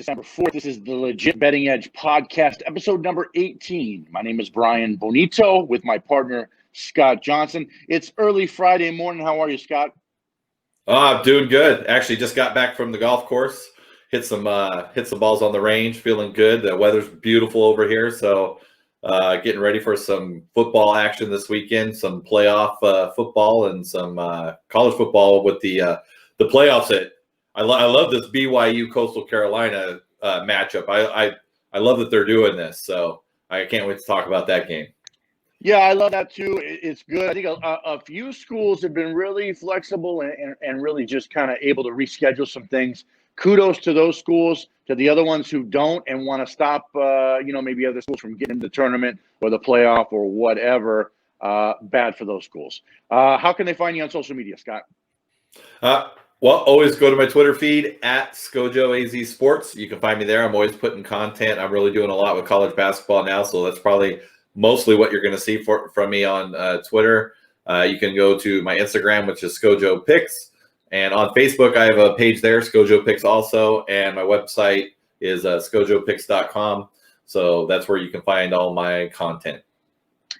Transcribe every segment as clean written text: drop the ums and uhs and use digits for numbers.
December 4th. This is the Legit Betting Edge podcast, episode number 18. My name is Brian Bonito with my partner, Scott Johnson. It's early Friday morning. How are you, Scott? I'm doing good. Actually, just got back from the golf course. Hit some balls on the range. Feeling good. The weather's beautiful over here, so getting ready for some football action this weekend. Some playoff football and some college football with the playoffs. I love this BYU Coastal Carolina matchup. I love that they're doing this, so I can't wait to talk about that game. Yeah, I love that too. It's good. I think a few schools have been really flexible and really just kind of able to reschedule some things. Kudos to those schools. To the other ones who don't and want to stop, maybe other schools from getting into the tournament or the playoff or whatever. Bad for those schools. How can they find you on social media, Scott? Well, always go to my Twitter feed at ScojoAZ Sports. You can find me there. I'm always putting content. I'm really doing a lot with college basketball now, so that's probably mostly what you're going to see from me on Twitter. You can go to my Instagram, which is Scojo Picks. And on Facebook, I have a page there, Scojo Picks also. And my website is scojopicks.com. So that's where you can find all my content.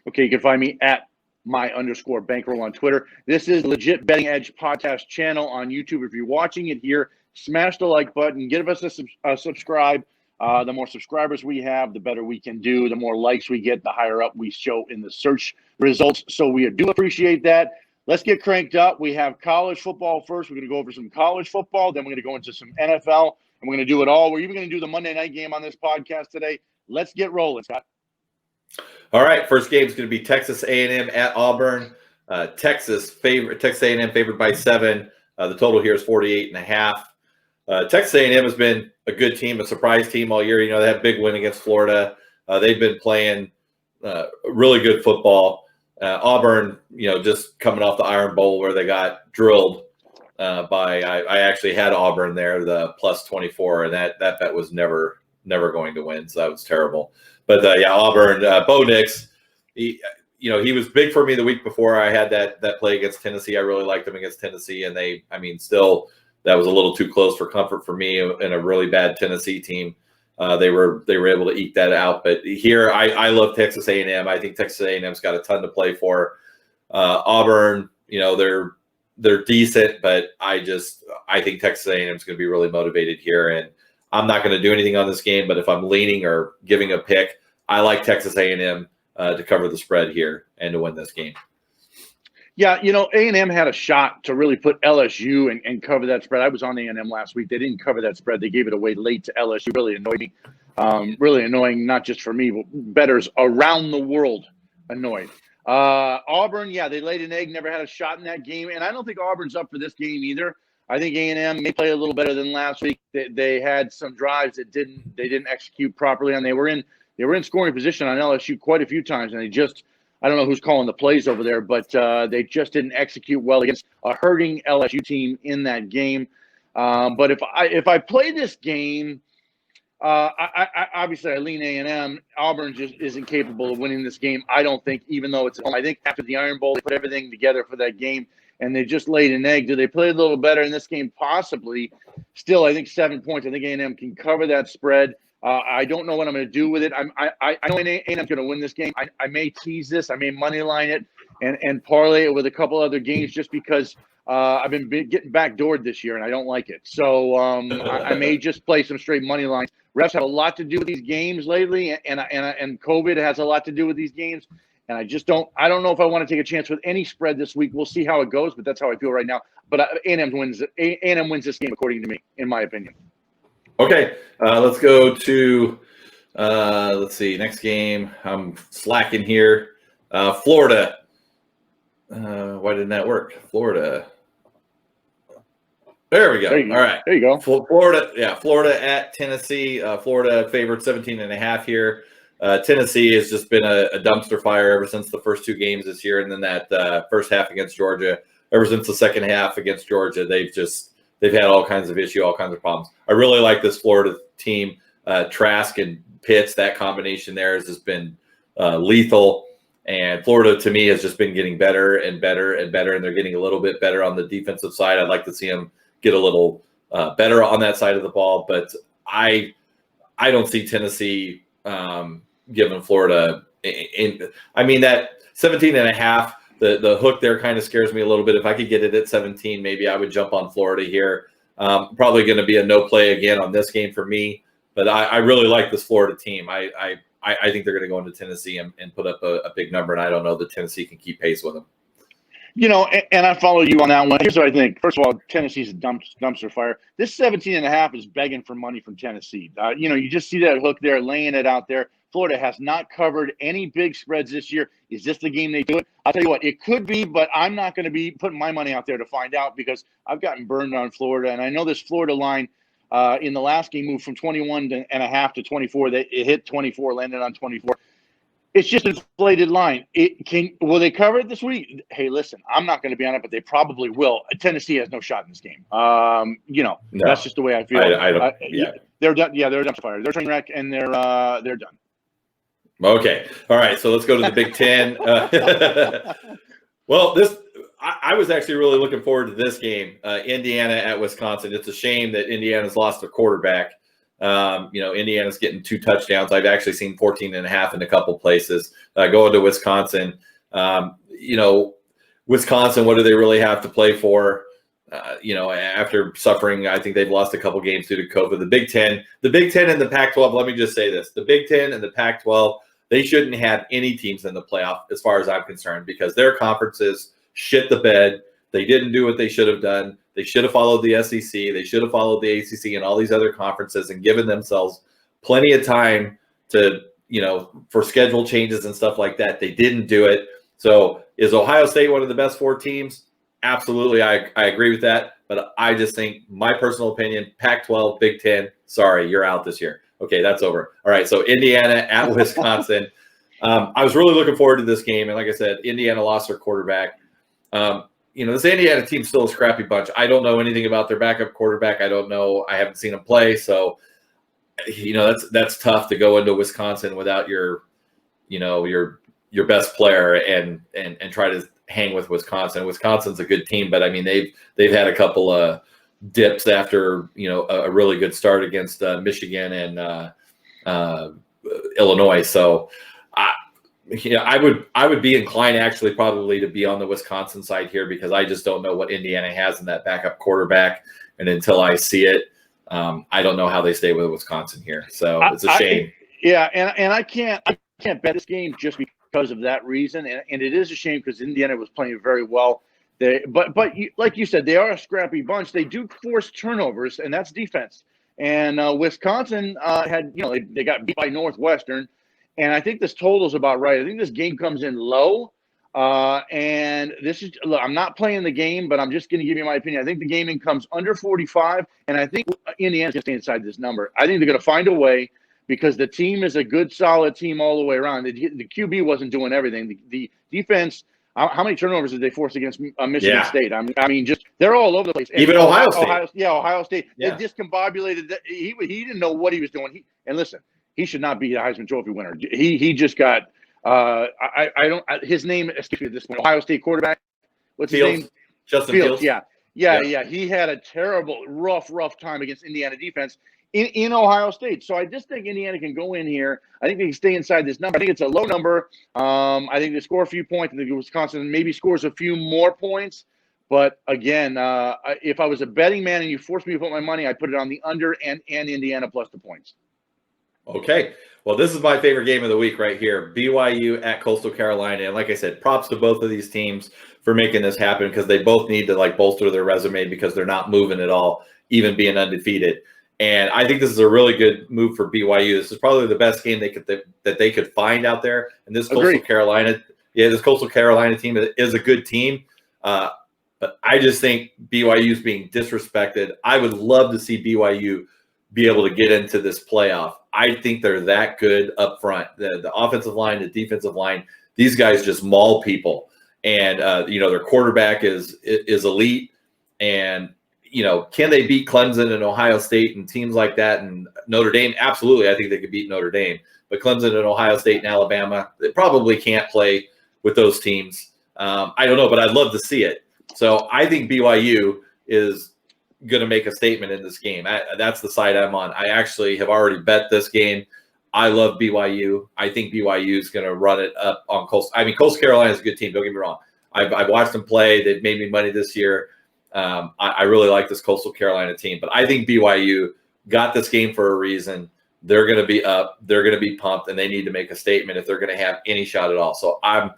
Okay, you can find me at my_bankroll on Twitter. This is Legit Betting Edge podcast channel on YouTube. If you're watching it here, smash the like button, give us a subscribe. The more subscribers we have, the better we can do. The more likes we get, the higher up we show in the search results. So we do appreciate that. Let's get cranked up. We have college football first. We're going to go over some college football. Then we're going to go into some NFL, and we're going to do it all. We're even going to do the Monday night game on this podcast today. Let's get rolling, Scott. All right, first game is going to be Texas A&M at Auburn. Texas A&M favored by 7. The total here is 48.5. Texas A&M has been a good team, a surprise team all year. You know, they had a big win against Florida. They've been playing really good football. Auburn, just coming off the Iron Bowl where they got drilled I actually had Auburn there, the plus 24, and that bet was never going to win, so that was terrible. But Auburn, Bo Nix, he was big for me the week before. I had that play against Tennessee. I really liked them against Tennessee, and still that was a little too close for comfort for me in a really bad Tennessee team. They were able to eke that out. But here, I love Texas A&M. I think Texas A&M's got a ton to play for. Auburn, they're decent, but I think Texas A&M is going to be really motivated here. And I'm not going to do anything on this game, but if I'm leaning or giving a pick, I like Texas A&M to cover the spread here and to win this game. Yeah, A&M had a shot to really put LSU and cover that spread. I was on A&M last week. They didn't cover that spread. They gave it away late to LSU. Really annoyed me. Really annoying, not just for me, but bettors around the world annoyed. Auburn, they laid an egg, never had a shot in that game. And I don't think Auburn's up for this game either. I think A&M may play a little better than last week. They had some drives that they didn't execute properly, and they were in scoring position on LSU quite a few times, and I don't know who's calling the plays over there, but they just didn't execute well against a hurting LSU team in that game. But if I play this game, I obviously I lean A&M. Auburn just isn't capable of winning this game, I don't think, even though it's at home. I think after the Iron Bowl, they put everything together for that game, and they just laid an egg. Do they play a little better in this game? Possibly. Still, I think 7 points. I think A&M can cover that spread. I don't know what I'm going to do with it. I know A&M's going to win this game. I may tease this. I may money line it and parlay it with a couple other games just because I've been getting backdoored this year and I don't like it. So I may just play some straight money lines. Refs have a lot to do with these games lately, and COVID has a lot to do with these games. And I don't know if I want to take a chance with any spread this week. We'll see how it goes, but that's how I feel right now. But A&M wins this game, according to me, in my opinion. Okay, let's go to, let's see, next game. I'm slacking here. Florida. Why didn't that work? Florida. There we go. All right. There you go. Florida at Tennessee. Florida favored 17.5 here. Tennessee has just been a dumpster fire ever since the first 2 games this year, and then that first half against Georgia. Ever since the second half against Georgia, they've had all kinds of issues, all kinds of problems. I really like this Florida team. Trask and Pitts, that combination there has just been lethal. And Florida, to me, has just been getting better and better and better, and they're getting a little bit better on the defensive side. I'd like to see them get a little better on that side of the ball. But I don't see Tennessee giving Florida. I mean, that 17.5, the hook there kind of scares me a little bit. If I could get it at 17, maybe I would jump on Florida here. Probably going to be a no play again on this game for me, but I really like this Florida team. I think they're going to go into Tennessee and put up a big number, and I don't know that Tennessee can keep pace with them. And I follow you on that one. Here's what I think. First of all, Tennessee's a dumpster fire. This 17.5 is begging for money from Tennessee. You just see that hook there, laying it out there. Florida has not covered any big spreads this year. Is this the game they do it? I'll tell you what, it could be, but I'm not going to be putting my money out there to find out because I've gotten burned on Florida. And I know this Florida line in the last game moved from 21.5 to 24. It hit 24, landed on 24. It's just an inflated line. Will they cover it this week? Hey, listen, I'm not going to be on it, but they probably will. Tennessee has no shot in this game. No, that's just the way I feel. I don't. Yeah, they're done. Yeah, they're a dumpster fire. They're train wreck, and they're done. Okay, all right. So let's go to the Big Ten. Well, I was actually really looking forward to this game, Indiana at Wisconsin. It's a shame that Indiana's lost their quarterback. Indiana's getting 2 touchdowns. I've actually seen 14.5 in a couple places. Going to Wisconsin, Wisconsin, what do they really have to play for? After suffering, I think they've lost a couple games due to COVID. The Big Ten and the Pac-12, let me just say this. The Big Ten and the Pac-12, they shouldn't have any teams in the playoff as far as I'm concerned because their conferences shit the bed. They didn't do what they should have done. They should have followed the SEC. They should have followed the ACC and all these other conferences and given themselves plenty of time to, for schedule changes and stuff like that. They didn't do it. So is Ohio State one of the best 4 teams? Absolutely. I agree with that. But I just think, my personal opinion, Pac-12, Big Ten, sorry, you're out this year. Okay, that's over. All right, so Indiana at Wisconsin. I was really looking forward to this game. And like I said, Indiana lost their quarterback. This Indiana team's still a scrappy bunch. I don't know anything about their backup quarterback. I don't know. I haven't seen him play. So, that's tough to go into Wisconsin without your best player and try to hang with Wisconsin. Wisconsin's a good team, but I mean, they've had a couple of dips after, a really good start against Michigan and Illinois. So, I would be inclined actually probably to be on the Wisconsin side here because I just don't know what Indiana has in that backup quarterback, and until I see it, I don't know how they stay with Wisconsin here. So it's a shame. And I can't bet this game just because of that reason, and it is a shame because Indiana was playing very well. But like you said, they are a scrappy bunch. They do force turnovers, and that's defense. And Wisconsin had they got beat by Northwestern. And I think this total is about right. I think this game comes in low. And I'm not playing the game, but I'm just going to give you my opinion. I think the game comes under 45. And I think Indiana's going to stay inside this number. I think they're going to find a way because the team is a good, solid team all the way around. The QB wasn't doing everything. The defense, how many turnovers did they force against Michigan State? I mean, just they're all over the place. Even Ohio State. Ohio State. Yeah. They discombobulated. He didn't know what he was doing. And listen, he should not be a Heisman Trophy winner. He just got his name escaped me at this point. Ohio State quarterback. What's his name? Justin Fields. Yeah. He had a terrible, rough time against Indiana defense in Ohio State. So I just think Indiana can go in here. I think they can stay inside this number. I think it's a low number. I think they score a few points. I think Wisconsin maybe scores a few more points. But again, if I was a betting man and you forced me to put my money, I'd put it on the under and Indiana plus the points. Okay. Well, this is my favorite game of the week right here. BYU at Coastal Carolina. And like I said, props to both of these teams for making this happen because they both need to bolster their resume because they're not moving at all, even being undefeated. And I think this is a really good move for BYU. This is probably the best game that they could find out there. And this Coastal Carolina team is a good team. But I just think BYU is being disrespected. I would love to see BYU be able to get into this playoff. I think they're that good up front. The offensive line, the defensive line, these guys just maul people. And, their quarterback is elite. And, can they beat Clemson and Ohio State and teams like that and Notre Dame? Absolutely. I think they could beat Notre Dame. But Clemson and Ohio State and Alabama, they probably can't play with those teams. I don't know, but I'd love to see it. So I think BYU is going to make a statement in this game. That's the side I'm on. I actually have already bet this game. I love BYU. I think BYU is going to run it up on Coastal. I mean, Coastal Carolina is a good team. Don't get me wrong. I've watched them play. They've made me money this year. I really like this Coastal Carolina team, but I think BYU got this game for a reason. They're going to be up. They're going to be pumped, and they need to make a statement if they're going to have any shot at all. So I'm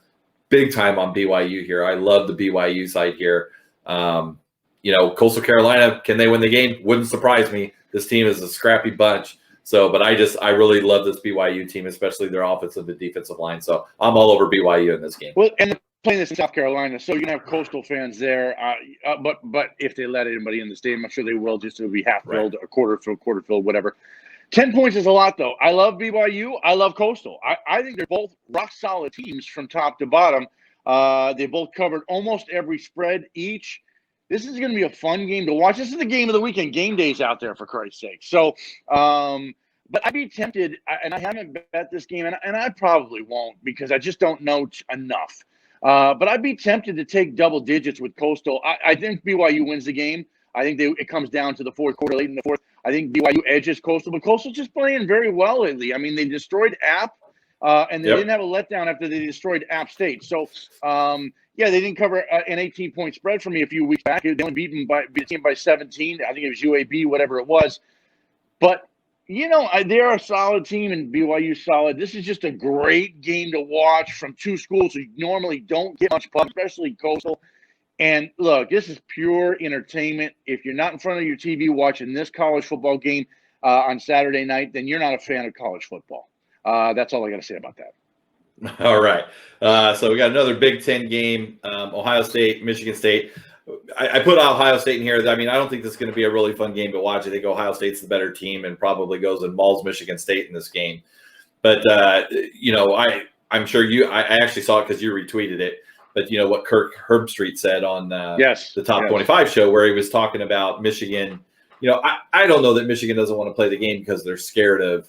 big time on BYU here. I love the BYU side here. Coastal Carolina, can they win the game? Wouldn't surprise me. This team is a scrappy bunch. So, but I really love this BYU team, especially their offensive and defensive line. So I'm all over BYU in this game. Well, and playing this in South Carolina, so you're gonna have Coastal fans there. But if they let anybody in the stadium, I'm sure they will. Just to be half filled, a quarter filled, whatever. 10 points is a lot, though. I love BYU. I love Coastal. I think they're both rock solid teams from top to bottom. They both covered almost every spread each. This is going to be a fun game to watch. This is the game of the weekend. Game day's out there, for Christ's sake. So, but I'd be tempted, and I haven't bet this game, and I probably won't because I just don't know enough. But I'd be tempted to take double digits with Coastal. I think BYU wins the game. I think it comes down to the fourth quarter, late in the fourth. I think BYU edges Coastal, but Coastal's just playing very well lately. I mean, they destroyed App, and they didn't have a letdown after they destroyed App State. So, they didn't cover an 18-point spread for me a few weeks back. They only beat the team by 17. I think it was UAB, whatever it was. But, they're a solid team, and BYU's solid. This is just a great game to watch from two schools who normally don't get much pub, especially Coastal. And look, this is pure entertainment. If you're not in front of your TV watching this college football game on Saturday night, then you're not a fan of college football. That's all I got to say about that. All right. So we got another Big Ten game, Ohio State, Michigan State. I put Ohio State in here. I mean, I don't think this is going to be a really fun game to watch. I think Ohio State's the better team and probably goes and mauls Michigan State in this game. But, I'm sure I actually saw it because you retweeted it. But what Kirk Herbstreit said on the Top 25 show, where he was talking about Michigan. I don't know that Michigan doesn't want to play the game because they're scared of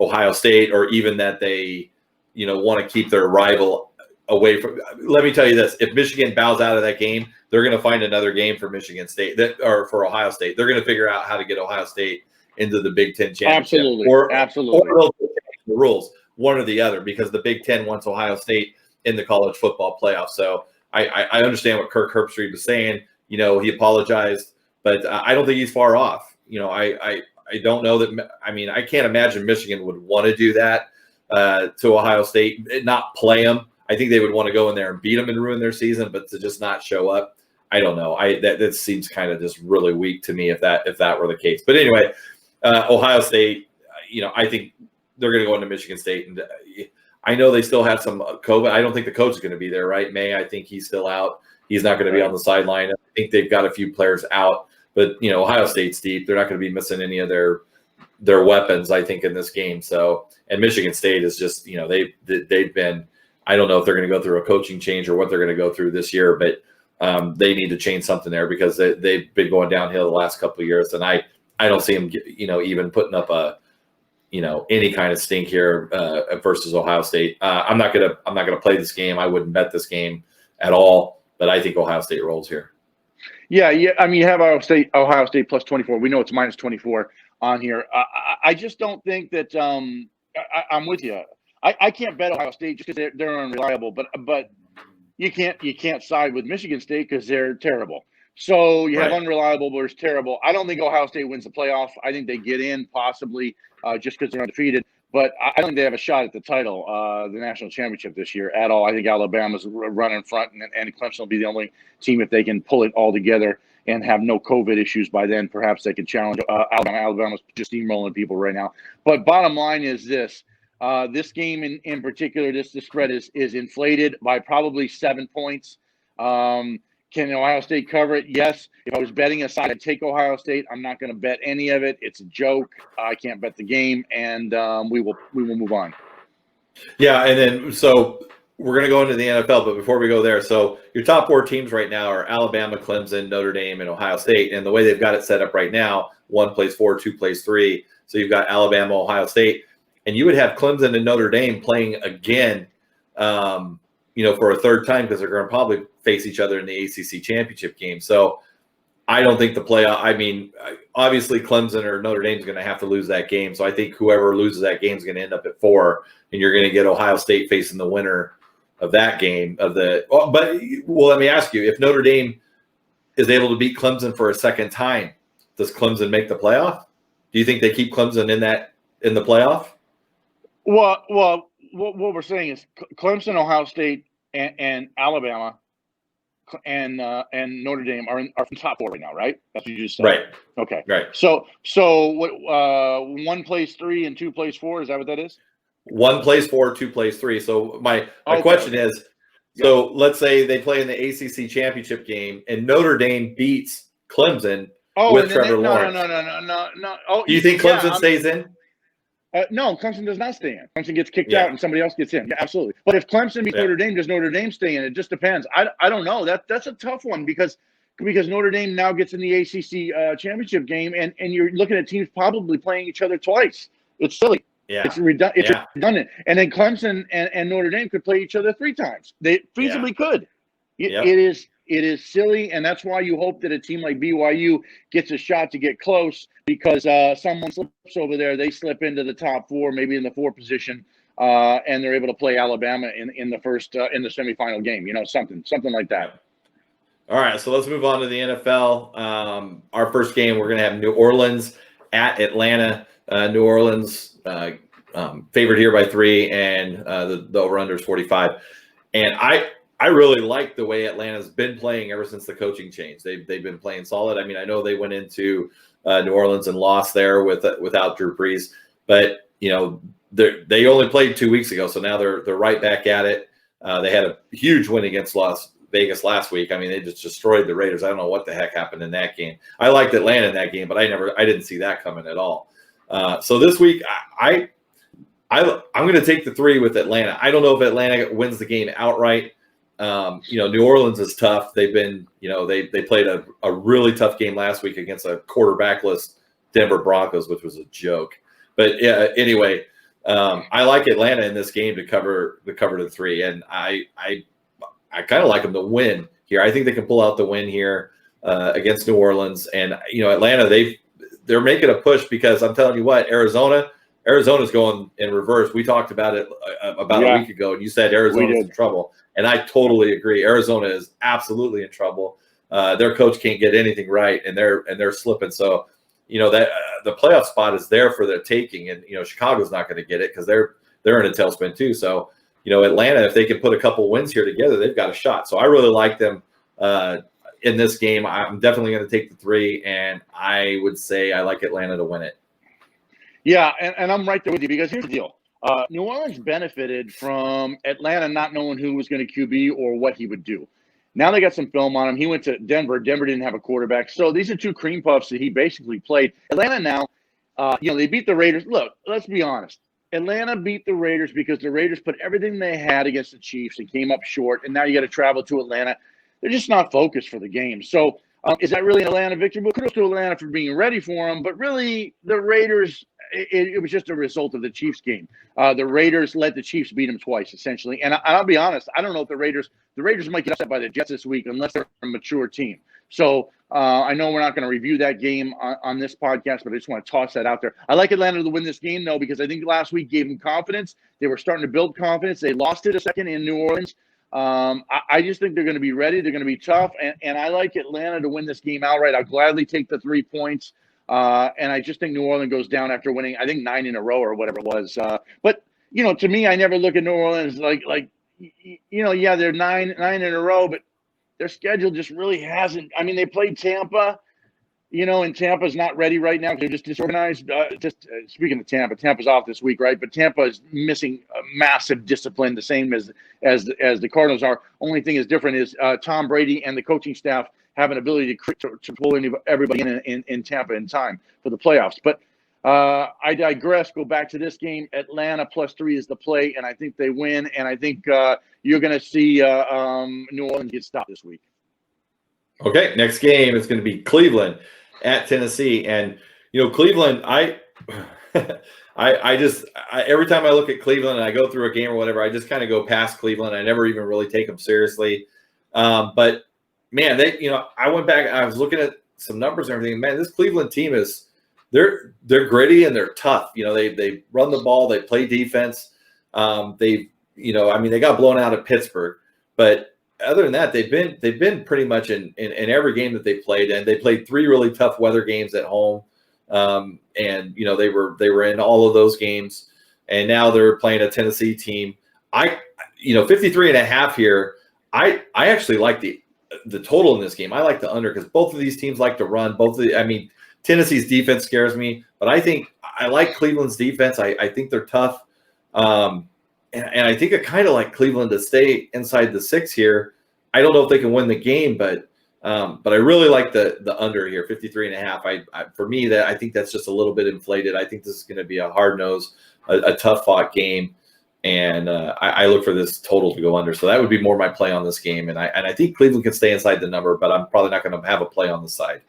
Ohio State, or even that they, want to keep their rival away from. Let me tell you this: if Michigan bows out of that game, they're going to find another game for Michigan State or for Ohio State. They're going to figure out how to get Ohio State into the Big Ten championship. Absolutely. Or they'll change the rules, one or the other, because the Big Ten wants Ohio State in the college football playoff. So I understand what Kirk Herbstreit was saying. He apologized, but I don't think he's far off. I don't know that. I mean, I can't imagine Michigan would want to do that to Ohio State, not play them. I think they would want to go in there and beat them and ruin their season, but to just not show up, I don't know. That seems kind of just really weak to me if that were the case. But anyway, Ohio State, I think they're going to go into Michigan State, and I know they still have some COVID. I don't think the coach is going to be there, right? May, I think he's still out. He's not going to be on the sideline. I think they've got a few players out, but Ohio State's deep. They're not going to be missing any of their weapons, I think, in this game. So, and Michigan State is just, they've been. I don't know if they're going to go through a coaching change or what they're going to go through this year, but they need to change something there because they've been going downhill the last couple of years, and I don't see them, even putting up any kind of stink here versus Ohio State. I'm not gonna play this game. I wouldn't bet this game at all, but I think Ohio State rolls here. Yeah. I mean, you have Ohio State plus 24. We know it's minus 24 on here. I just don't think that. I'm with you. I can't bet Ohio State just because they're unreliable. But you can't side with Michigan State because they're terrible. So you have unreliable versus terrible. I don't think Ohio State wins the playoff. I think they get in possibly just because they're undefeated. But I don't think they have a shot at the title, the national championship this year at all. I think Alabama's running front, and Clemson will be the only team if they can pull it all together and have no COVID issues by then. Perhaps they can challenge Alabama. Alabama's just steamrolling people right now. But bottom line is this. This game in particular, the spread is inflated by probably 7 points. Can Ohio State cover it? Yes. If I was betting a side, I'd take Ohio State. I'm not going to bet any of it. It's a joke. I can't bet the game, and we will move on. Yeah, and then so we're going to go into the NFL, but before we go there, so your top 4 teams right now are Alabama, Clemson, Notre Dame, and Ohio State. And the way they've got it set up right now, 1 plays 4, 2 plays 3. So you've got Alabama, Ohio State, and you would have Clemson and Notre Dame playing again, for a third time because they're going to probably face each other in the ACC championship game. So I don't think the playoff. I mean, obviously Clemson or Notre Dame is going to have to lose that game. So I think whoever loses that game is going to end up at 4, and you're going to get Ohio State facing the winner of that game. But let me ask you: if Notre Dame is able to beat Clemson for a second time, does Clemson make the playoff? Do you think they keep Clemson in the playoff? Well, what we're saying is Clemson, Ohio State, and Alabama, and Notre Dame are in top 4 right now, right? That's what you just said. Right. Okay. Right. So what? 1 plays 3 and 2 plays 4. Is that what that is? 1 plays 4, 2 plays 3. So my question is, so let's say they play in the ACC championship game and Notre Dame beats Clemson with Trevor Lawrence. No. Oh, do you think Clemson stays in? No, Clemson does not stay in. Clemson gets kicked out and somebody else gets in. Yeah, absolutely. But if Clemson beats Notre Dame, does Notre Dame stay in? It just depends. I don't know. That's a tough one because Notre Dame now gets in the ACC championship game, and you're looking at teams probably playing each other twice. It's silly. Yeah. It's redundant. And then Clemson and Notre Dame could play each other 3 times. They feasibly could. It is silly, and that's why you hope that a team like BYU gets a shot to get close because someone slips over there, they slip into the top 4, maybe in the 4 position, and they're able to play Alabama in the first in the semifinal game. Something like that. All right, so let's move on to the NFL. Our first game, we're going to have New Orleans at Atlanta. New Orleans favored here by 3, and the over/under is 45. And I really like the way Atlanta's been playing ever since the coaching change. They've been playing solid. I mean, I know they went into New Orleans and lost there without Drew Brees, but they only played 2 weeks ago, so now they're right back at it. They had a huge win against Las Vegas last week. I mean, they just destroyed the Raiders. I don't know what the heck happened in that game. I liked Atlanta in that game, but I didn't see that coming at all. So this week, I'm going to take the 3 with Atlanta. I don't know if Atlanta wins the game outright. New Orleans is tough. They've been, they played a really tough game last week against a quarterbackless Denver Broncos, which was a joke. But anyway, I like Atlanta in this game to cover the 3, and I kind of like them to win here. I think they can pull out the win here against New Orleans, and Atlanta they're making a push because I'm telling you what, Arizona's going in reverse. We talked about it about a week ago, and you said Arizona's in trouble. And I totally agree. Arizona is absolutely in trouble. Their coach can't get anything right, and they're slipping. So, that the playoff spot is there for their taking, and Chicago's not going to get it because they're in a tailspin too. So, Atlanta, if they can put a couple wins here together, they've got a shot. So I really like them in this game. I'm definitely going to take the 3, and I would say I like Atlanta to win it. Yeah, and I'm right there with you because here's the deal. New Orleans benefited from Atlanta not knowing who was going to QB or what he would do. Now they got some film on him. He went to Denver. Denver didn't have a quarterback. So these are 2 cream puffs that he basically played. Atlanta now, they beat the Raiders. Look, let's be honest. Atlanta beat the Raiders because the Raiders put everything they had against the Chiefs and came up short, and now you got to travel to Atlanta. They're just not focused for the game. So is that really an Atlanta victory? Well, kudos to Atlanta for being ready for them, but really the Raiders – it was just a result of the Chiefs game. The Raiders let the Chiefs beat them twice, essentially. And I'll be honest, I don't know if the Raiders might get upset by the Jets this week unless they're a mature team. So I know we're not going to review that game on this podcast, but I just want to toss that out there. I like Atlanta to win this game, though, because I think last week gave them confidence. They were starting to build confidence. They lost it a second in New Orleans. I just think they're going to be ready. They're going to be tough. And I like Atlanta to win this game outright. I'll gladly take the 3 points. And I just think New Orleans goes down after winning, I think 9 in a row or whatever it was. But to me, I never look at New Orleans like they're nine in a row, but their schedule just really hasn't. I mean, they played Tampa, and Tampa's not ready right now. They're just disorganized. Speaking of Tampa's off this week, right? But Tampa is missing a massive discipline, the same as the Cardinals are. Only thing is different is Tom Brady and the coaching staff have an ability to pull everybody in Tampa in time for the playoffs. But I digress. Go back to this game. Atlanta +3 is the play, and I think they win. And I think you're going to see New Orleans get stopped this week. Okay, next game is going to be Cleveland at Tennessee. And, Cleveland, every time I look at Cleveland and I go through a game or whatever, I just kind of go past Cleveland. I never even really take them seriously. But man, I went back. I was looking at some numbers and everything, man, this Cleveland team is they're gritty and they're tough. You know, they run the ball, they play defense. They got blown out at Pittsburgh, but other than that, they've been pretty much in every game that they played, and they played 3 really tough weather games at home. And you know, they were in all of those games, and now they're playing a Tennessee team. 53.5 here. I actually like the total in this game. I like the under because both of these teams like to run. Tennessee's defense scares me, but I like Cleveland's defense. I think they're tough. And I think I kind of like Cleveland to stay inside the 6 here. I don't know if they can win the game, but I really like the under here, 53.5. For me, I think that's just a little bit inflated. I think this is going to be a hard-nosed, a tough-fought game, and I look for this total to go under. So that would be more my play on this game, and I think Cleveland can stay inside the number, but I'm probably not going to have a play on the side.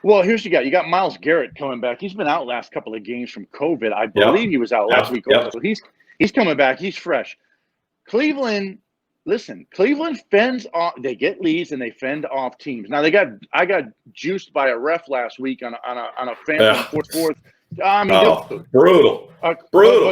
Well, here's what you got Myles Garrett coming back. He's been out last couple of games from COVID. I believe he was out last week. Yep. So he's coming back. He's fresh. Cleveland fends off. They get leads and they fend off teams. Now I got juiced by a ref last week on a fan on fourth. I mean, brutal. But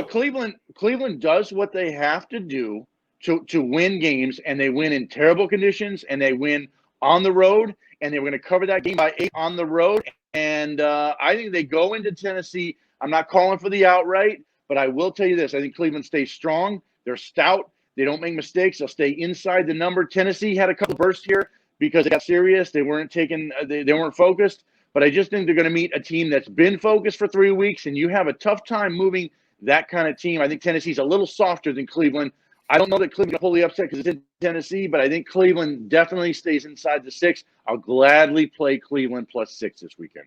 Cleveland does what they have to do to win games, and they win in terrible conditions, and they win on the road, and they were going to cover that game by 8 on the road. And I think they go into Tennessee. I'm not calling for the outright, but I will tell you this. I think Cleveland stays strong. They're stout. They don't make mistakes. They'll stay inside the number. Tennessee had a couple bursts here because they got serious. They weren't they weren't focused. But I just think they're going to meet a team that's been focused for 3 weeks, and you have a tough time moving that kind of team. I think Tennessee's a little softer than Cleveland. I don't know that Cleveland can pull the upset because it's in Tennessee, but I think Cleveland definitely stays inside the 6. I'll gladly play Cleveland +6 this weekend.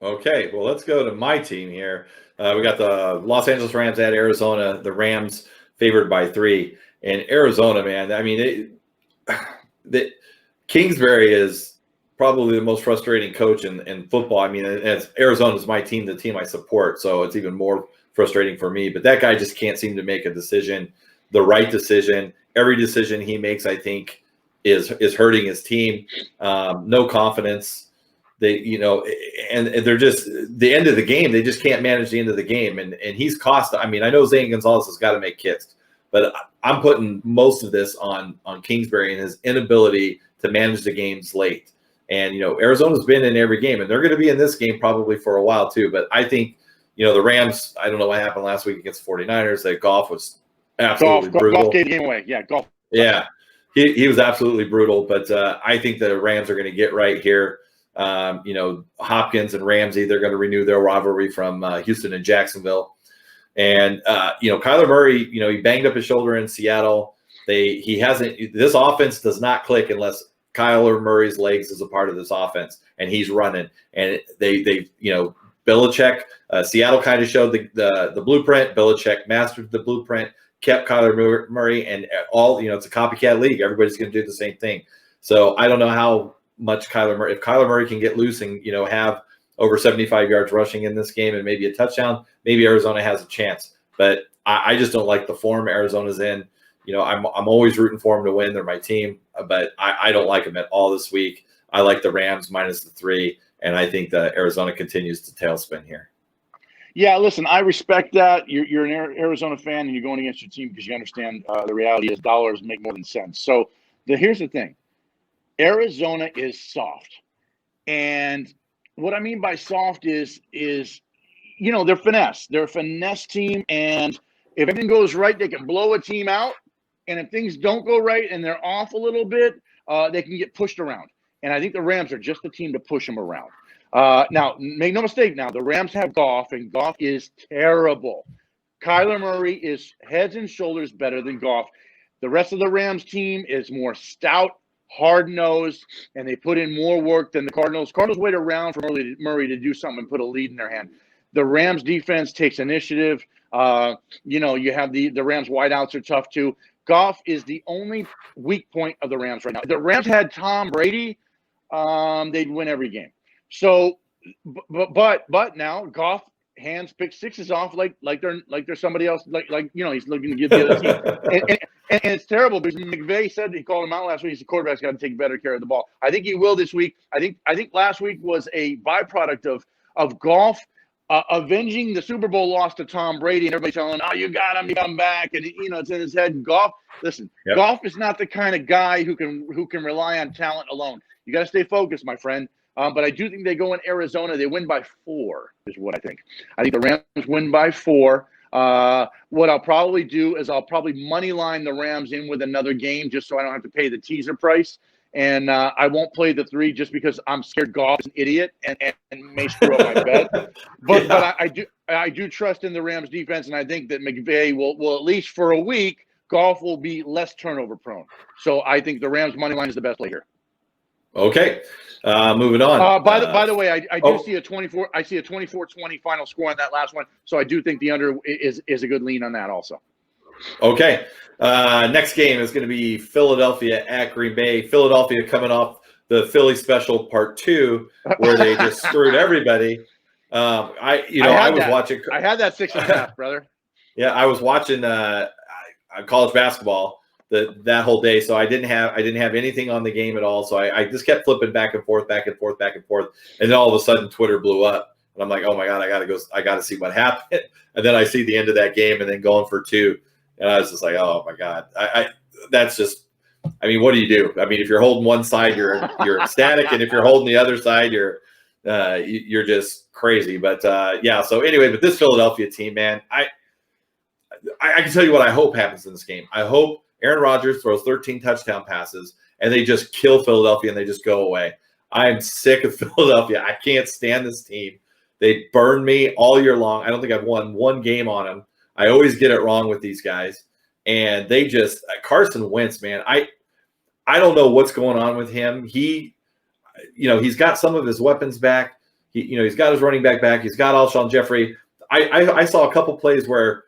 Okay, well, let's go to my team here. We got the Los Angeles Rams at Arizona. The Rams favored by 3. And Arizona, man, I mean, Kingsbury is probably the most frustrating coach in football. I mean, Arizona's my team, the team I support, so it's even more frustrating for me. But that guy just can't seem to make a decision, the right decision. Every decision he makes, I think, is hurting his team. No confidence. And they're just the end of the game. They just can't manage the end of the game. And he's cost. I mean, I know Zane Gonzalez has got to make kicks, but I'm putting most of this on Kingsbury and his inability to manage the games late. And, Arizona's been in every game, and they're going to be in this game probably for a while too. But I think, the Rams, I don't know what happened last week against the 49ers. That Goff was absolutely brutal. Goff gave the game away. Yeah, Goff. Yeah, he was absolutely brutal. But I think the Rams are going to get right here. Hopkins and Ramsey, they're going to renew their rivalry from Houston and Jacksonville. And, Kyler Murray, he banged up his shoulder in Seattle. This offense does not click unless Kyler Murray's legs is a part of this offense, and he's running. And Belichick, Seattle kind of showed the blueprint. Belichick mastered the blueprint, kept Kyler Murray, and it's a copycat league. Everybody's going to do the same thing. So I don't know how much if Kyler Murray can get loose and, have over 75 yards rushing in this game and maybe a touchdown, maybe Arizona has a chance. But I just don't like the form Arizona's in. I'm always rooting for them to win. They're my team, but I don't like them at all this week. I like the Rams -3, and I think that Arizona continues to tailspin here. Yeah, listen, I respect that. You're an Arizona fan, and you're going against your team because you understand the reality is dollars make more than cents. So here's the thing. Arizona is soft. And what I mean by soft is they're finesse. They're a finesse team, and if everything goes right, they can blow a team out. And if things don't go right and they're off a little bit, they can get pushed around. And I think the Rams are just the team to push them around. Now, make no mistake now, the Rams have Goff, and Goff is terrible. Kyler Murray is heads and shoulders better than Goff. The rest of the Rams team is more stout, hard-nosed, and they put in more work than the Cardinals. Cardinals wait around for Murray to do something and put a lead in their hand. The Rams defense takes initiative. You have the Rams wideouts are tough too. Goff is the only weak point of the Rams right now. If the Rams had Tom Brady, they'd win every game. So, but now Goff hands pick sixes off like they're somebody else, like he's looking to give the other team. And it's terrible because McVay said, he called him out last week. He said quarterback's got to take better care of the ball. I think he will this week. I think last week was a byproduct of golf avenging the Super Bowl loss to Tom Brady, and everybody telling, "Oh, you got him, you come back," and it's in his head. And golf, listen, golf is not the kind of guy who can rely on talent alone. You got to stay focused, my friend. But I do think they go in Arizona. They win by 4, is what I think. I think the Rams win by 4. What I'll probably do is I'll probably money line the Rams in with another game just so I don't have to pay the teaser price. And I won't play the 3 just because I'm scared Goff is an idiot and may screw up my bet. But I do trust in the Rams defense, and I think that McVay will at least for a week, Goff will be less turnover prone. So I think the Rams money line is the best play here. Okay. Moving on. By the way, I do see a 24. I see a 24-20 final score on that last one. So I do think the under is a good lean on that also. Okay. Next game is going to be Philadelphia at Green Bay. Philadelphia coming off the Philly special part 2, where they just screwed everybody. I was watching. I had that 6.5, brother. Yeah, I was watching college basketball that whole day, so I didn't have anything on the game at all. So I just kept flipping back and forth, and then all of a sudden Twitter blew up, and I'm like, oh my god, I gotta see what happened. And then I see the end of that game, and then going for 2, and I was just like, oh my god, that's just. I mean, what do you do? I mean, if you're holding one side, you're ecstatic, and if you're holding the other side, you're just crazy. But yeah. So anyway, but this Philadelphia team, man, I can tell you what I hope happens in this game. I hope Aaron Rodgers throws 13 touchdown passes, and they just kill Philadelphia, and they just go away. I'm sick of Philadelphia. I can't stand this team. They burn me all year long. I don't think I've won one game on them. I always get it wrong with these guys. And they just Carson Wentz, man. I don't know what's going on with him. He's got some of his weapons back. He's got his running back. He's got Alshon Jeffrey. I saw a couple plays where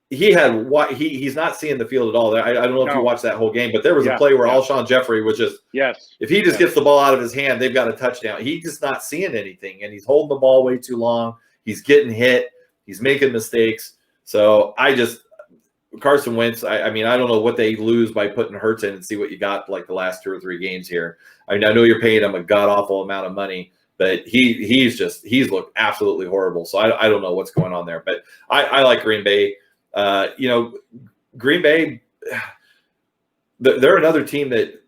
he's not seeing the field at all. I don't know if you watched that whole game, but there was a play where Alshon Jeffrey was just if he just gets the ball out of his hand, they've got a touchdown. He's just not seeing anything, and he's holding the ball way too long. He's getting hit. He's making mistakes. So Carson Wentz, I mean, I don't know what they lose by putting Hurts in and see what you got like the last 2 or 3 games here. I mean, I know you're paying him a god-awful amount of money, but he's looked absolutely horrible. So I don't know what's going on there. But I like Green Bay. Green Bay, they're another team that,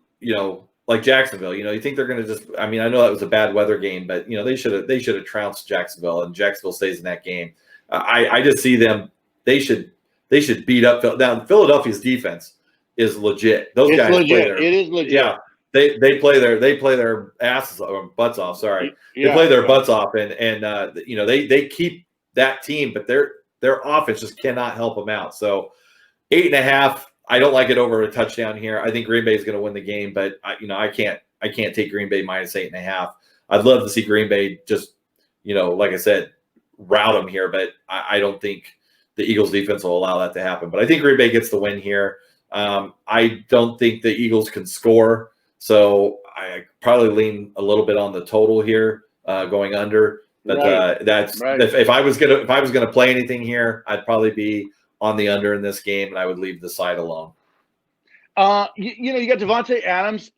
like Jacksonville, you think they're going to just – I mean, I know that was a bad weather game, but, they should have trounced Jacksonville, and Jacksonville stays in that game. I just see them – they should beat up – now, Philadelphia's defense is legit. Those guys play it is legit. Yeah. They play their asses or butts off. Sorry, they play their butts off, and they keep that team, but their offense just cannot help them out. So 8.5. I don't like it over a touchdown here. I think Green Bay is going to win the game, but I can't take Green Bay minus 8.5. I'd love to see Green Bay just like I said, rout them here, but I don't think the Eagles defense will allow that to happen. But I think Green Bay gets the win here. I don't think the Eagles can score. So I probably lean a little bit on the total here, going under. But that's right. If I was gonna play anything here, I'd probably be on the under in this game, and I would leave the side alone. You got Devontae Adams.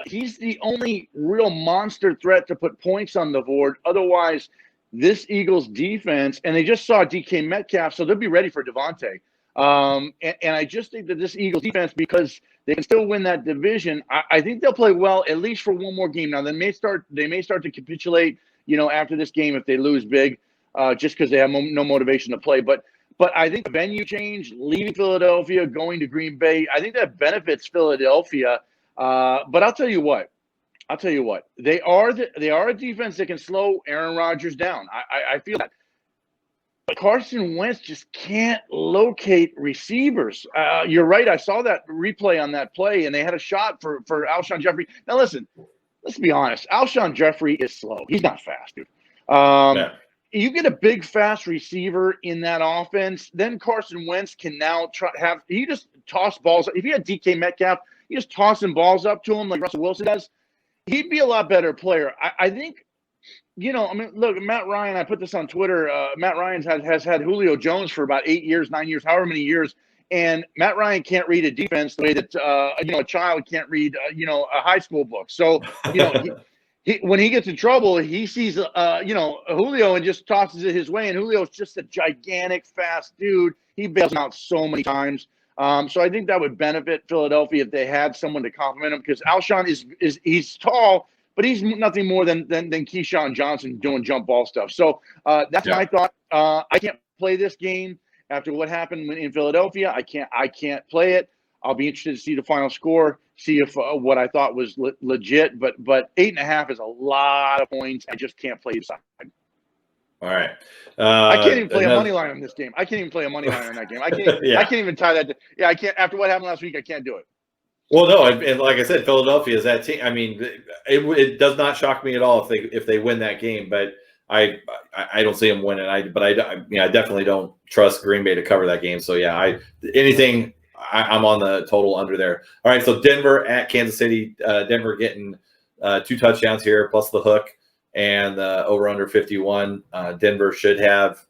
He's the only real monster threat to put points on the board. Otherwise, this Eagles defense, and they just saw DK Metcalf, so they'll be ready for Devontae. And I just think that this Eagles defense, because they can still win that division, I think they'll play well at least for one more game. Now they may start to capitulate, after this game if they lose big, just because they have no motivation to play. But I think the venue change, leaving Philadelphia, going to Green Bay, I think that benefits Philadelphia. But I'll tell you what, they are a defense that can slow Aaron Rodgers down. I feel that. But Carson Wentz just can't locate receivers. You're right. I saw that replay on that play, and they had a shot for Alshon Jeffrey. Now, listen, let's be honest. Alshon Jeffrey is slow. He's not fast, dude. You get a big, fast receiver in that offense, then Carson Wentz can now he just toss balls. If he had DK Metcalf, he just tossing balls up to him like Russell Wilson does, he'd be a lot better player. I think I mean, look, Matt Ryan. I put this on Twitter. Matt Ryan has had Julio Jones for about 8 years, 9 years, however many years, and Matt Ryan can't read a defense the way that a child can't read a high school book. So when he gets in trouble, he sees Julio and just tosses it his way. And Julio's just a gigantic, fast dude. He bails him out so many times. So I think that would benefit Philadelphia if they had someone to compliment him, because Alshon he's tall, but he's nothing more than Keyshawn Johnson doing jump ball stuff. So that's my thought. I can't play this game after what happened in Philadelphia. I can't play it. I'll be interested to see the final score, see if what I thought was legit. But 8.5 is a lot of points. I just can't play the side. All right. I can't even play a money line on this game. I can't even play a money line on that game. I can't. I can't even tie that. I can't. After what happened last week, I can't do it. Well, no, and like I said, Philadelphia is that team. I mean, it does not shock me at all if they win that game, but I don't see them winning. I definitely don't trust Green Bay to cover that game. So yeah, I'm on the total under there. All right, so Denver at Kansas City. Denver getting 2 touchdowns here plus the hook, and over under 51. Denver should have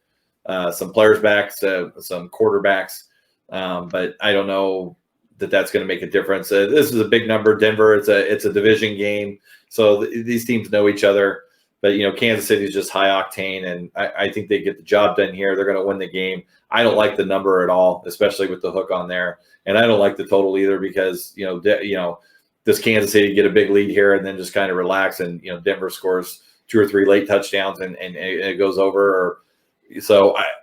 some players back, some quarterbacks, but I don't know that's going to make a difference. This is a big number. Denver, it's a division game, so these teams know each other. But Kansas City is just high octane, and I think they get the job done here. They're going to win the game. I don't like the number at all, especially with the hook on there, and I don't like the total either because does Kansas City get a big lead here and then just kind of relax, and Denver scores 2 or 3 late touchdowns and it goes over.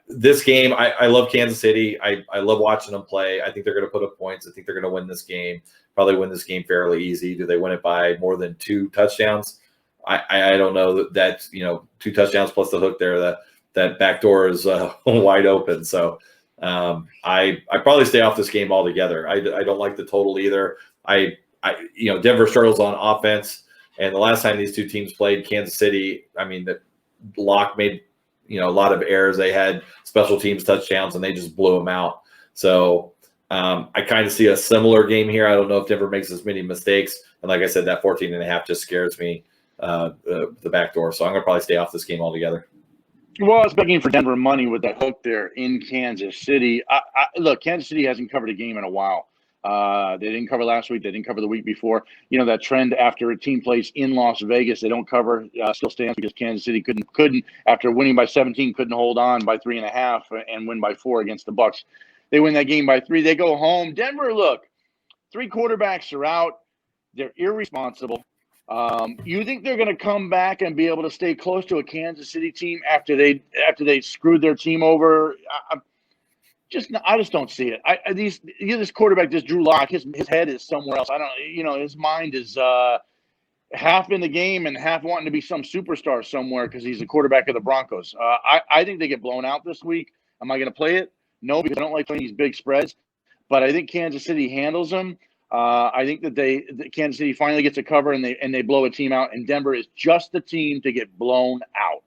This game, I love Kansas City. I love watching them play. I think they're going to put up points. I think they're going to win this game. Probably win this game fairly easy. Do they win it by more than 2 touchdowns? I don't know. That's 2 touchdowns plus the hook there. That back door is wide open. So I probably stay off this game altogether. I don't like the total either. Denver struggles on offense, and the last time these 2 teams played, Kansas City, I mean, the Locke made a lot of errors. They had special teams touchdowns, and they just blew them out. So I kind of see a similar game here. I don't know if Denver makes as many mistakes. And like I said, that 14.5 just scares me, the back door. So I'm going to probably stay off this game altogether. Well, I was begging for Denver money with that hook there in Kansas City. Look, Kansas City hasn't covered a game in a while. They didn't cover last week. They didn't cover the week before. That trend after a team plays in Las Vegas, they don't cover, still stands because Kansas City couldn't after winning by 17, couldn't hold on by 3.5 and win by 4 against the Bucs. They win that game by 3. They go home. Denver, look, 3 quarterbacks are out. They're irresponsible. You think they're going to come back and be able to stay close to a Kansas City team after they screwed their team over? I just don't see it. This quarterback, this Drew Lock, his head is somewhere else. I don't, his mind is half in the game and half wanting to be some superstar somewhere because he's the quarterback of the Broncos. I think they get blown out this week. Am I going to play it? No, because I don't like playing these big spreads. But I think Kansas City handles them. I think that Kansas City finally gets a cover and they blow a team out, and Denver is just the team to get blown out.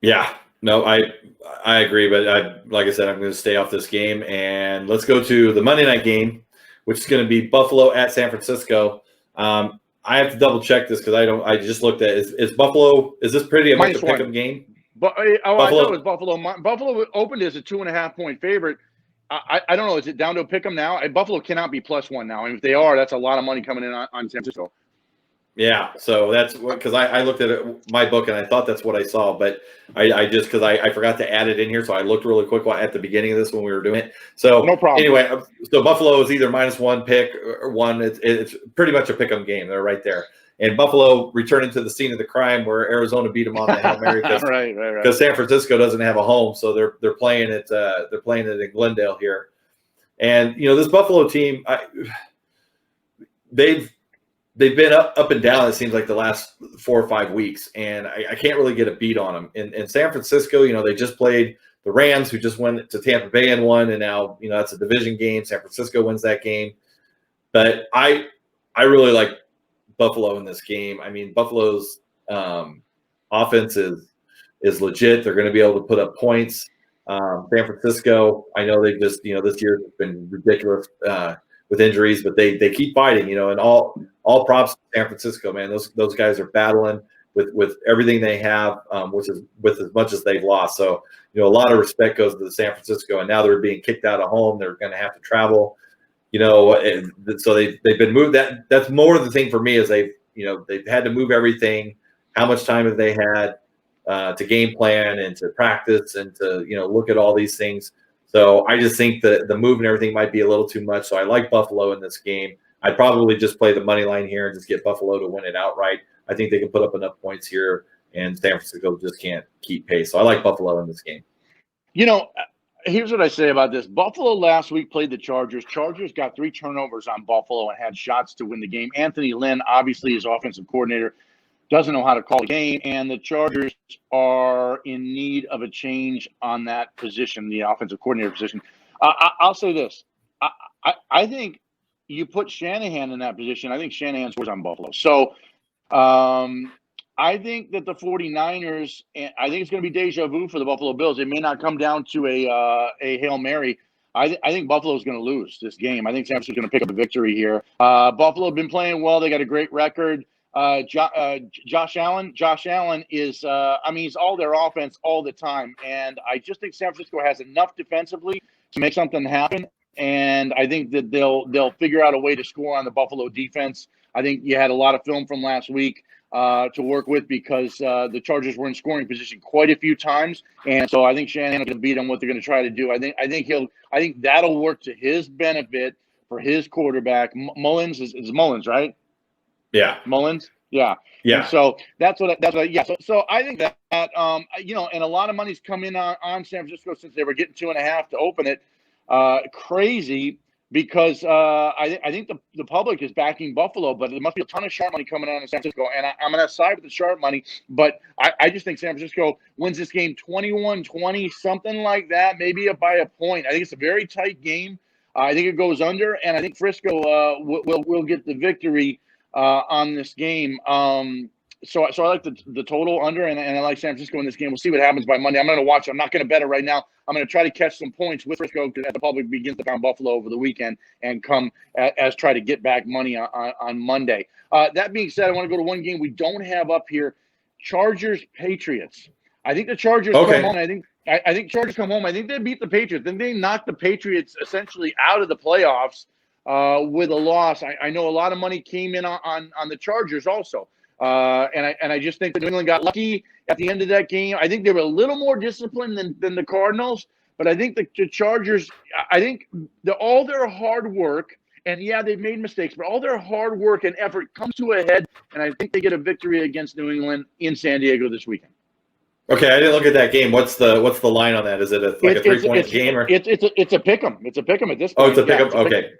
Yeah. No, I agree, but like I said, I'm going to stay off this game, and let's go to the Monday night game, which is going to be Buffalo at San Francisco. I have to double check this because I just looked at it. Is Buffalo? Is this pretty much a pick'em game? But I thought it was Buffalo. Buffalo opened as a 2.5-point favorite. I don't know. Is it down to a pick'em now? Buffalo cannot be +1 now. And if they are, that's a lot of money coming in on San Francisco. Yeah, so that's because I looked at my book and I thought that's what I saw, but I just because I forgot to add it in here, so I looked really quick at the beginning of this when we were doing it. So no problem. Anyway, so Buffalo is either -1 pick or 1. It's pretty much a pick'em game. They're right there, and Buffalo returning to the scene of the crime where Arizona beat them on the Hail Mary because right. San Francisco doesn't have a home, so they're playing it in Glendale here, and this Buffalo team, They've been up and down, it seems like, the last 4 or 5 weeks, and I can't really get a beat on them. In San Francisco, they just played the Rams, who just went to Tampa Bay and won, and now, that's a division game. San Francisco wins that game. But I really like Buffalo in this game. I mean, Buffalo's offense is legit. They're going to be able to put up points. San Francisco, I know they just, this year has been ridiculous with injuries, but they keep fighting, and all props to San Francisco, man. Those guys are battling. with everything they have, with as much as they've lost. So, a lot of respect goes to San Francisco, and now they're being kicked out of home. They're going to have to travel, and so they've been moved. That's more of the thing for me is they've had to move everything. How much time have they had to game plan and to practice and to, look at all these things. So I just think that the move and everything might be a little too much. So I like Buffalo in this game. I'd probably just play the money line here and just get Buffalo to win it outright. I think they can put up enough points here, and San Francisco just can't keep pace. So I like Buffalo in this game. Here's what I say about this. Buffalo last week played the Chargers. Chargers got 3 turnovers on Buffalo and had shots to win the game. Anthony Lynn, obviously, is offensive coordinator, doesn't know how to call the game, and the Chargers are in need of a change on that position, the offensive coordinator position. I'll say this. I think you put Shanahan in that position. I think Shanahan scores on Buffalo. So I think that the 49ers, and I think it's going to be deja vu for the Buffalo Bills. It may not come down to a Hail Mary. I think Buffalo's going to lose this game. I think San Francisco's going to pick up a victory here. Buffalo have been playing well. They got a great record. Josh Allen is, he's all their offense all the time. And I just think San Francisco has enough defensively to make something happen. And I think that they'll figure out a way to score on the Buffalo defense. I think you had a lot of film from last week to work with because the Chargers were in scoring position quite a few times. And so I think Shanahan will beat them what they're going to try to do. I think that'll work to his benefit for his quarterback. Mullins is Mullins, right? Yeah. Mullins. Yeah. Yeah. And so that's what. So I think that and a lot of money's come in on San Francisco since they were getting 2.5 to open it. Crazy because I think the public is backing Buffalo, but there must be a ton of sharp money coming on in San Francisco, and I'm going to side with the sharp money. But I just think San Francisco wins this game 21-20, something like that, maybe by a point. I think it's a very tight game. I think it goes under, and I think Frisco will get the victory on this game. So I like the total under, and I like San Francisco in this game. We'll see what happens by Monday. I'm going to watch it. I'm not going to bet it right now. I'm going to try to catch some points with Frisco as the public begins to pound Buffalo over the weekend and come as try to get back money on Monday. That being said, I want to go to one game we don't have up here: Chargers-Patriots. I think the Chargers come home. I think Chargers come home. I think they beat the Patriots. Then they knocked the Patriots essentially out of the playoffs with a loss. I know a lot of money came in on the Chargers also. And I just think that New England got lucky at the end of that game. I think they were a little more disciplined than the Cardinals, but I think the Chargers, I think all their hard work, and yeah, they've made mistakes, but all their hard work and effort comes to a head, and I think they get a victory against New England in San Diego this weekend. Okay, I didn't look at that game. What's the line on that? Is it a 3-point game or it's a pick 'em? It's a pick 'em at this point. Oh, it's a pick 'em.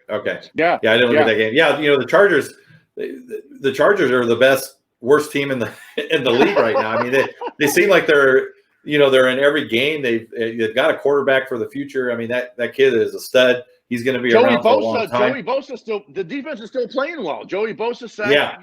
Okay. Yeah. Yeah, I didn't look at that game. Yeah, the Chargers. The Chargers are the worst team in the league right now. I mean, they seem like they're in every game. They've got a quarterback for the future. I mean, that kid is a stud. He's going to be around for a long time. Joey Bosa still, the defense is still playing well. Joey Bosa said, Yeah,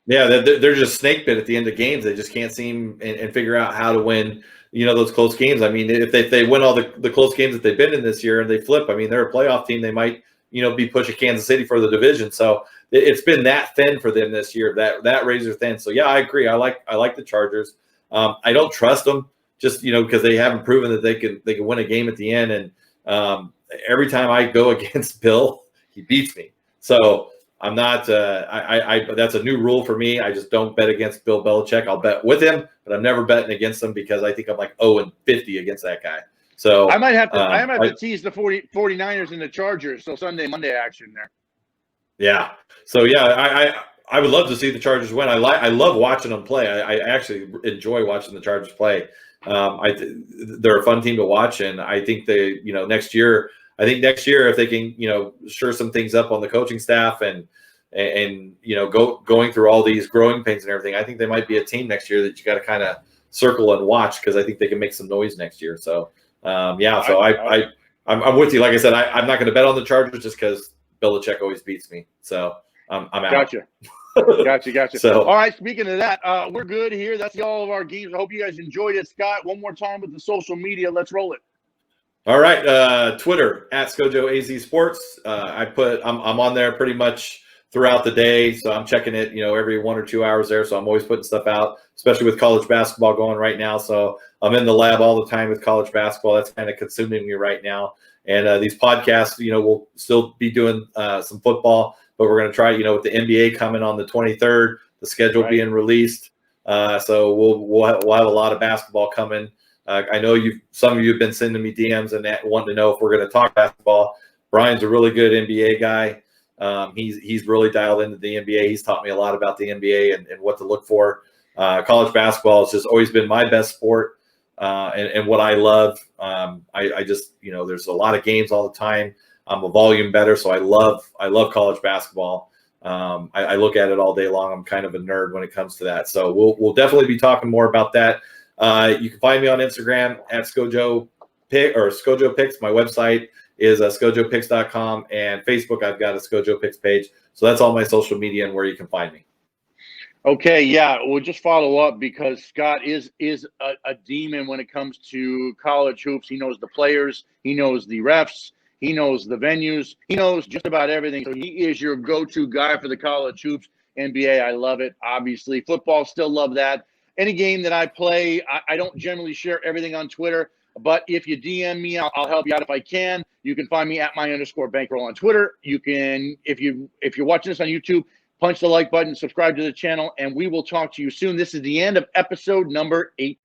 they're just snake bit at the end of games. They just can't seem and figure out how to win, those close games. I mean, if they win all the close games that they've been in this year and they flip, I mean, they're a playoff team. They might, be pushing Kansas City for the division. So it's been that thin for them this year, that razor thin. So yeah, I agree. I like the Chargers. I don't trust them just, because they haven't proven that they can win a game at the end. And every time I go against Bill, he beats me. So I'm not. That's a new rule for me. I just don't bet against Bill Belichick. I'll bet with him, but I'm never betting against him because I think I'm like 0-50 against that guy. So I might have to tease the 49ers and the Chargers. So Monday action there. Yeah. So yeah, I would love to see the Chargers win. I love watching them play. I actually enjoy watching the Chargers play. They're a fun team to watch, and I think they, next year if they can, shore some things up on the coaching staff and going through all these growing pains and everything, I think they might be a team next year that you got to kind of circle and watch because I think they can make some noise next year. So I'm with you. Like I said, I'm not going to bet on the Chargers just because Belichick always beats me. So I'm out. Gotcha. So, all right. Speaking of that, we're good here. That's all of our games. I hope you guys enjoyed it. Scott, one more time with the social media. Let's roll it. All right. Twitter @ScojoAZ Sports. I'm on there pretty much throughout the day. So I'm checking it, every 1 or 2 hours there. So I'm always putting stuff out, especially with college basketball going right now. So I'm in the lab all the time with college basketball. That's kind of consuming me right now. And these podcasts, we'll still be doing some football, but we're going to try, with the NBA coming on the 23rd, the schedule being released. So we'll have a lot of basketball coming. I know some of you have been sending me DMs and wanting to know if we're going to talk basketball. Brian's a really good NBA guy. He's really dialed into the NBA. He's taught me a lot about the NBA and what to look for. College basketball has just always been my best sport and what I love. I just, there's a lot of games all the time. I'm a volume better, so I love college basketball. I look at it all day long. I'm kind of a nerd when it comes to that. So we'll definitely be talking more about that. You can find me on Instagram at ScoJoPick or ScoJo Picks. My website is scojopicks.com, and Facebook, I've got a ScoJo Picks page. So that's all my social media and where you can find me. Okay, yeah, we'll just follow up because Scott is a demon when it comes to college hoops. He knows the players, he knows the refs, he knows the venues, he knows just about everything. So he is your go-to guy for the college hoops. NBA, I love it. Obviously, football, still love that. Any game that I play, I don't generally share everything on Twitter. But if you DM me, I'll help you out if I can. You can find me at @my_bankroll on Twitter. You can, if you're watching this on YouTube, punch the like button, subscribe to the channel, and we will talk to you soon. This is the end of episode number 8.